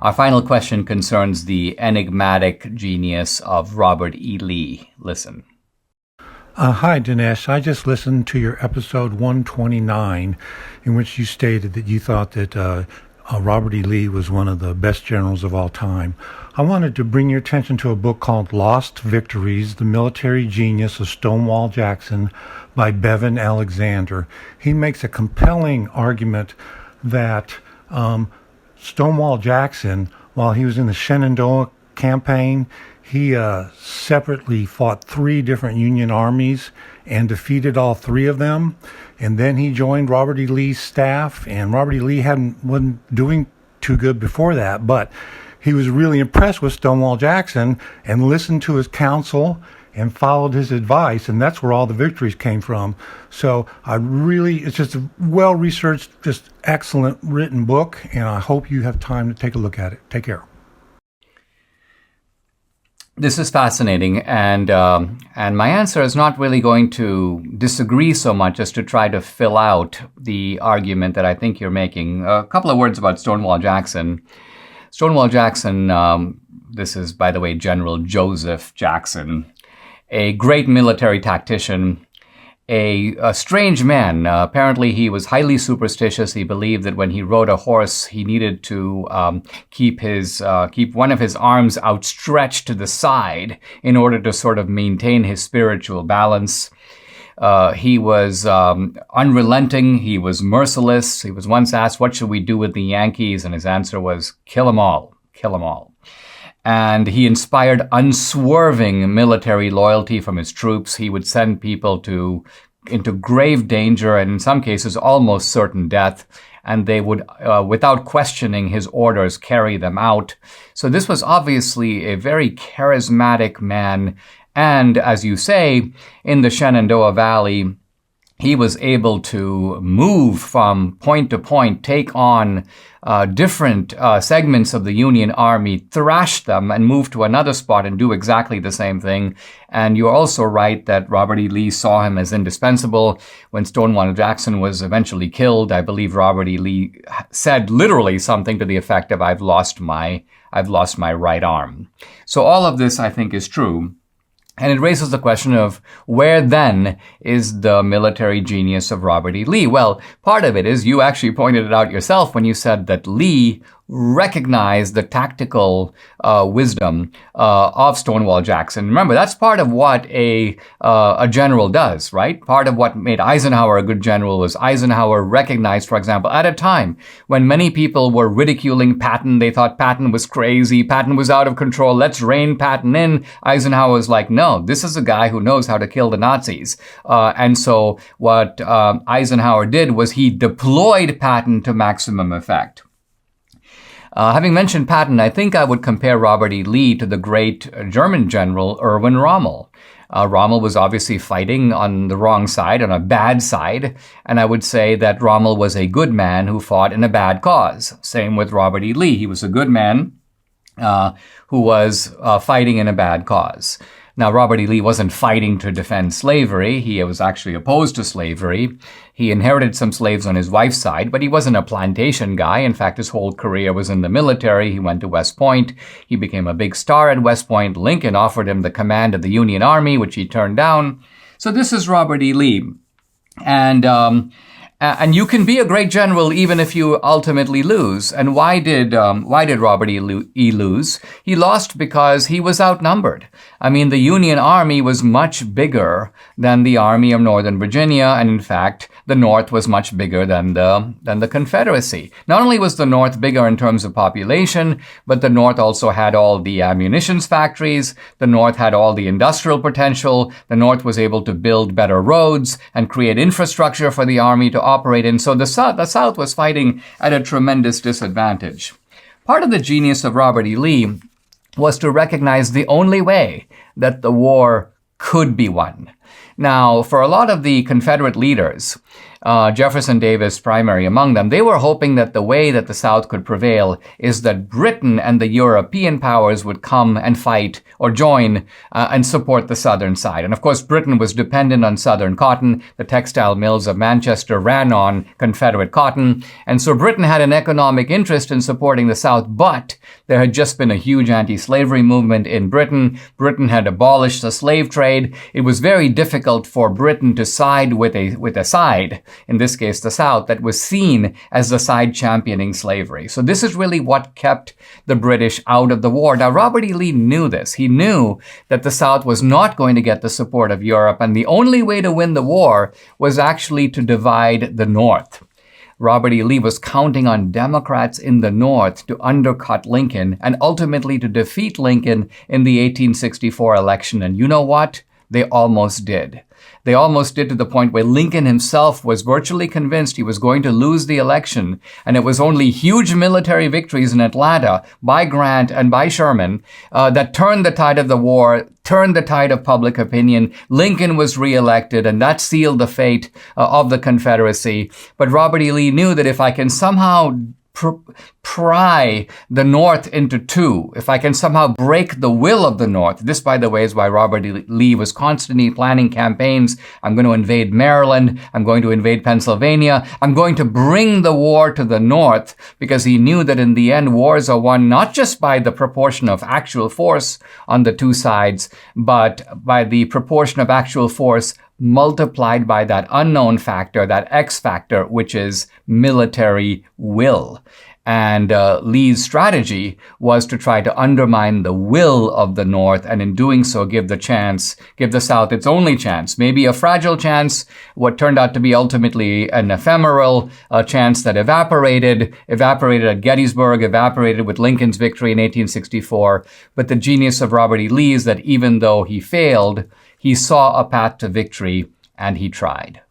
Our final question concerns the enigmatic genius of Robert E. Lee. Listen. Hi, Dinesh. I just listened to your episode 129, in which you stated that you thought that Robert E. Lee was one of the best generals of all time. I wanted to bring your attention to a book called Lost Victories, The Military Genius of Stonewall Jackson by Bevan Alexander. He makes a compelling argument that Stonewall Jackson, while he was in the Shenandoah campaign, he separately fought 3 different Union armies and defeated all 3 of them. And then he joined Robert E. Lee's staff, and Robert E. Lee wasn't doing too good before that, but he was really impressed with Stonewall Jackson and listened to his counsel and followed his advice, and that's where all the victories came from. So it's just a well-researched, just excellent written book, and I hope you have time to take a look at it. Take care. This is fascinating, and my answer is not really going to disagree so much as to try to fill out the argument that I think you're making. A couple of words about Stonewall Jackson. Stonewall Jackson, this is, by the way, General Joseph Jackson, a great military tactician, a strange man. Apparently, he was highly superstitious. He believed that when he rode a horse, he needed to keep one of his arms outstretched to the side in order to sort of maintain his spiritual balance. He was unrelenting. He was merciless. He was once asked, "What should we do with the Yankees?" And his answer was, "Kill them all. Kill them all." And he inspired unswerving military loyalty from his troops. He would send people into grave danger and in some cases almost certain death. And they would, without questioning his orders, carry them out. So this was obviously a very charismatic man. And as you say, in the Shenandoah Valley, he was able to move from point to point, take on different segments of the Union Army, thrash them, and move to another spot and do exactly the same thing. And you're also right that Robert E. Lee saw him as indispensable. When Stonewall Jackson was eventually killed, I believe Robert E. Lee said literally something to the effect of, I've lost my right arm. So all of this, I think, is true. And it raises the question of where then is the military genius of Robert E. Lee? Well, part of it is you actually pointed it out yourself when you said that Lee recognized the tactical wisdom of Stonewall Jackson. Remember, that's part of what a general does, right? Part of what made Eisenhower a good general was Eisenhower recognized, for example, at a time when many people were ridiculing Patton. They thought Patton was crazy. Patton was out of control. Let's rein Patton in. Eisenhower was like, no, this is a guy who knows how to kill the Nazis. And so what Eisenhower did was he deployed Patton to maximum effect. Having mentioned Patton, I think I would compare Robert E. Lee to the great German general Erwin Rommel. Rommel was obviously fighting on the wrong side, on a bad side, and I would say that Rommel was a good man who fought in a bad cause. Same with Robert E. Lee. He was a good man who was fighting in a bad cause. Now, Robert E. Lee wasn't fighting to defend slavery. He was actually opposed to slavery. He inherited some slaves on his wife's side, but he wasn't a plantation guy. In fact, his whole career was in the military. He went to West Point. He became a big star at West Point. Lincoln offered him the command of the Union Army, which he turned down. So this is Robert E. Lee. And you can be a great general even if you ultimately lose. And why did Robert E. lose? He lost because he was outnumbered. I mean, the Union Army was much bigger than the Army of Northern Virginia, and in fact, the North was much bigger than the Confederacy. Not only was the North bigger in terms of population, but the North also had all the ammunitions factories. The North had all the industrial potential. The North was able to build better roads and create infrastructure for the Army to operate in. So the South was fighting at a tremendous disadvantage. Part of the genius of Robert E. Lee was to recognize the only way that the war could be won. Now, for a lot of the Confederate leaders, Jefferson Davis primary among them, they were hoping that the way that the South could prevail is that Britain and the European powers would come and fight or join and support the Southern side. And of course, Britain was dependent on Southern cotton. The textile mills of Manchester ran on Confederate cotton. And so Britain had an economic interest in supporting the South, but there had just been a huge anti-slavery movement in Britain. Britain had abolished the slave trade. It was very difficult for Britain to side with a side, in this case the South, that was seen as the side championing slavery. So this is really what kept the British out of the war. Now, Robert E. Lee knew this. He knew that the South was not going to get the support of Europe, and the only way to win the war was actually to divide the North. Robert E. Lee was counting on Democrats in the North to undercut Lincoln and ultimately to defeat Lincoln in the 1864 election. And you know what? They almost did. They almost did, to the point where Lincoln himself was virtually convinced he was going to lose the election. And it was only huge military victories in Atlanta by Grant and by Sherman that turned the tide of the war, turned the tide of public opinion. Lincoln was reelected, and that sealed the fate of the Confederacy. But Robert E. Lee knew that if I can somehow pry the North into two, if I can somehow break the will of the North. This, by the way, is why Robert E. Lee was constantly planning campaigns. I'm going to invade Maryland. I'm going to invade Pennsylvania. I'm going to bring the war to the North, because he knew that in the end, wars are won not just by the proportion of actual force on the two sides, but by the proportion of actual force multiplied by that unknown factor, that X factor, which is military will. And Lee's strategy was to try to undermine the will of the North, and in doing so, give the South its only chance, maybe a fragile chance, what turned out to be ultimately an ephemeral chance that evaporated at Gettysburg, evaporated with Lincoln's victory in 1864. But the genius of Robert E. Lee is that even though he failed, he saw a path to victory, and he tried.